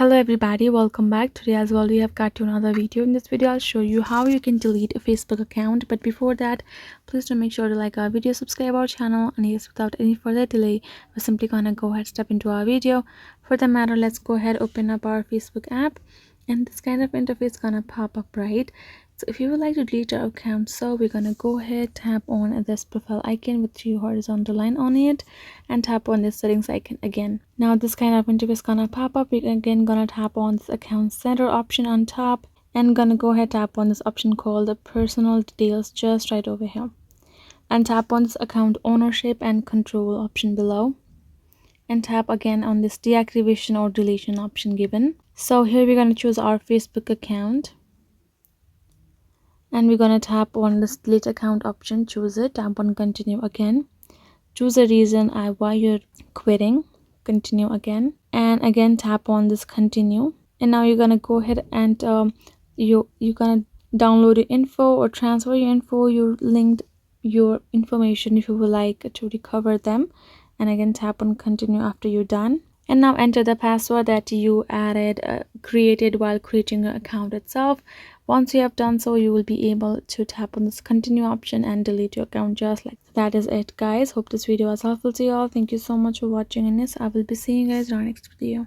Hello everybody, welcome back. Today as well we have got to another video. In this video I'll show you how you can delete a Facebook account, but before that please do make sure to like our video, subscribe our channel, and yes, without any further delay we're simply gonna go ahead step into our video. For the matter, let's go ahead open up our Facebook app, and this kind of interface gonna pop up, right? So if you would like to delete your account, so we're gonna go ahead, tap on this profile icon with three horizontal line on it, and tap on this settings icon again. Now this kind of interface gonna pop up. We're again gonna tap on this account center option on top, and gonna go ahead tap on this option called the personal details just right over here, and tap on this account ownership and control option below, and tap again on this deactivation or deletion option given. So here we're gonna choose our Facebook account, and we're gonna tap on this delete account option, choose it, tap on continue again, choose a reason why you're quitting, continue again, and again tap on this continue. And now you're gonna go ahead and you're gonna download your info or transfer your info, your linked your information if you would like to recover them, and again tap on continue after you're done. And now enter the password that you created while creating your account itself. Once you have done so, you will be able to tap on this continue option and delete your account just like that. Is it, guys. Hope this video was helpful to you all. Thank you so much for watching, and yes, I will be seeing you guys in our next video.